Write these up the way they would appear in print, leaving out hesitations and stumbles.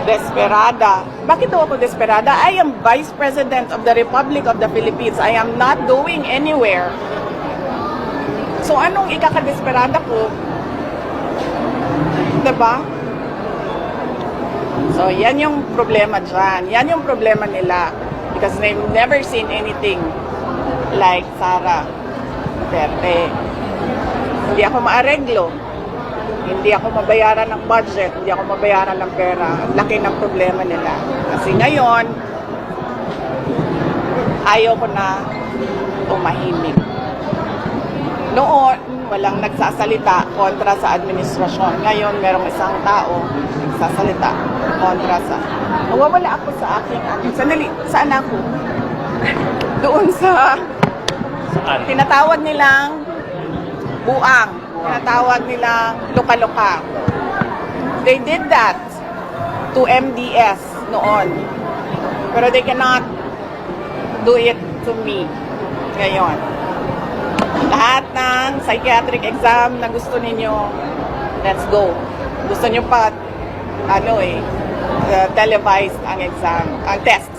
Desperada. Bakit daw ako desperada? I am Vice President of the Republic of the Philippines. I am not going anywhere. So anong ikakadesperada ko? Diba? So yan yung problema dyan. Yan yung problema nila. Because they've never seen anything like Sara Duterte. Hindi ako maareglo. Hindi ako mabayaran ng budget, hindi ako mabayaran ng pera. Ang laki ng problema nila. Kasi ngayon, ayaw ko na tumahimik. Noon, walang nagsasalita kontra sa administrasyon. Ngayon, merong isang tao nagsasalita kontra sa... Nawawala ako sa aking... Sandali, saan ako? Doon sa... Saan? Tinatawag nilang buang. Tinatawag nilang luka-luka. They did that to MDS noon. Pero they cannot do it to me ngayon. Lahat ng psychiatric exam na gusto ninyo, let's go. Gusto nyo pa, televised ang exam, ang tests.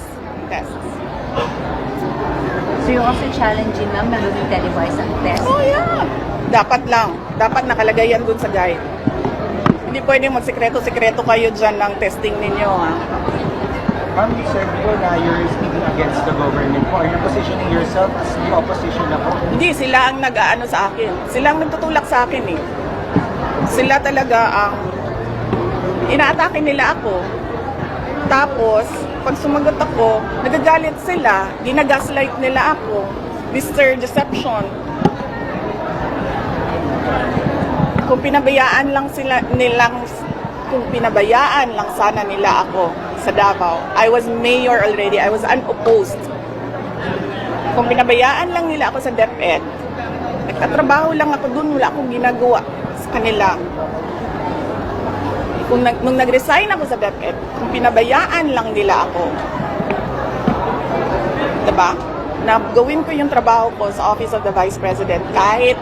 So you're also challenging them na maging televised ang test? Oh yeah. Dapat lang. Dapat nakalagay yan dun sa guide. Hindi pwedeng magsekreto-sekreto kayo dyan ng testing ninyo, ha? Ma'am, you said po na you're speaking against the government po. Are you positioning yourself as the opposition na po? Hindi, sila ang nag-aano sa akin. Sila ang nagtutulak sa akin, eh. Sila talaga ang... Inaatake nila ako. Tapos, pag sumagot ako, nagagalit sila. Ginagaslight nila ako. Mr. Deception. Kung pinabayaan lang sana nila ako sa Davao, I was mayor already, I was unopposed. Kung pinabayaan lang nila ako sa DepEd, nagtatrabaho lang ako dun, wala akong ginagawa sa kanila. Nung nag-resign ako sa DepEd, kung pinabayaan lang nila ako, diba? Na gawin ko yung trabaho ko sa Office of the Vice President, kahit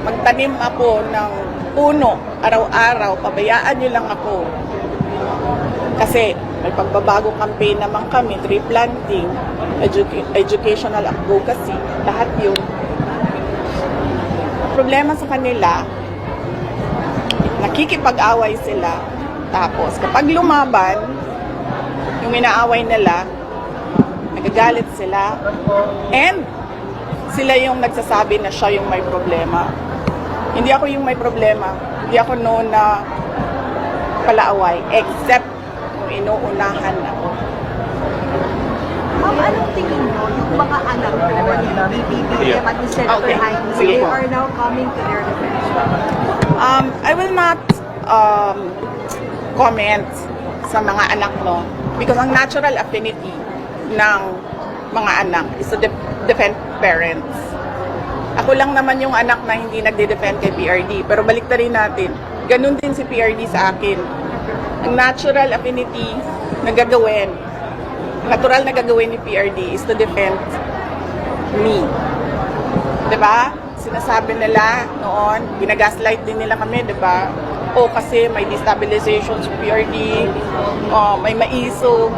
magtanim ako ng puno araw-araw, pabayaan nyo lang ako. Kasi may pagbabago campaign naman kami, tree planting, educational advocacy, lahat yun. Problema sa kanila, nakikipag-away sila. Tapos kapag lumaban, yung inaaway nila, nagagalit sila. And sila yung nagsasabi na siya yung may problema. Hindi ako yung may problema. Hindi ako known na palaaway. Except kung inuunahan ako. Ma'am, anong tingin mo yung mga anak mo ni BBM at ni Senator Jaime, they are now coming to their defense? I will not comment sa mga anak mo because ang natural affinity ng mga anak is to defend parents. Ako lang naman yung anak na hindi nagde-defend kay PRD. Pero balik na rin natin. Ganun din si PRD sa akin. Ang natural affinity na gagawin, natural na gagawin ni PRD is to defend me. Diba? Sinasabi nila noon, ginagaslight din nila kami, diba? O kasi may destabilization sa PRD, may maiso.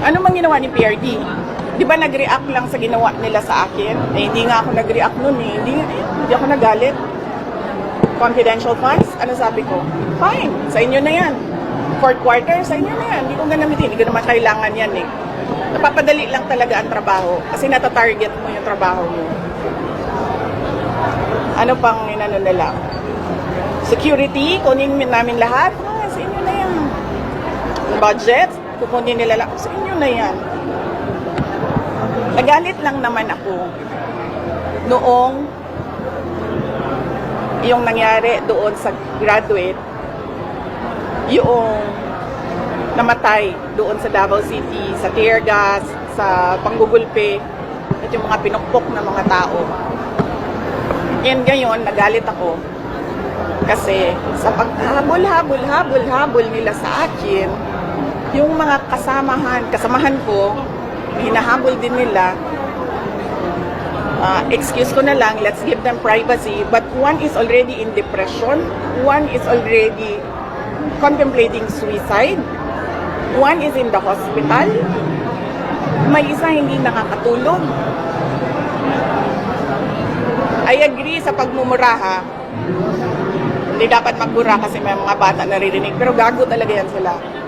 Ano mang ginawa ni PRD? Di ba nag-react lang sa ginawa nila sa akin? Eh, hindi nga ako nag-react nun eh. Hindi ako nagalit. Confidential funds? Ano sabi ko? Fine, sa inyo na yan. Fourth quarter, sa inyo na yan. Hindi ko ganamitin. Hindi ko naman kailangan yan eh. Napapadali lang talaga ang trabaho. Kasi nata-target mo yung trabaho mo. Ano pang inano nila? Security, kunin namin lahat. Sa inyo na yan. Budget, kukunin nila lang. Sa inyo na yan. Nagalit lang naman ako noong yung nangyari doon sa graduate, yung namatay doon sa Davao City, sa tear gas, sa panggugulpe, at yung mga pinukpok na mga tao. And ngayon, nagalit ako kasi sa paghabol-habol nila sa akin, yung mga kasamahan ko, hinahabol din nila. Excuse ko na lang, let's give them privacy. But one is already in depression. One is already contemplating suicide. One is in the hospital. May isa hindi nakakatulog. I agree sa pagmumura ha. Hindi dapat magmura kasi may mga bata naririnig. Pero gago talaga yan sila.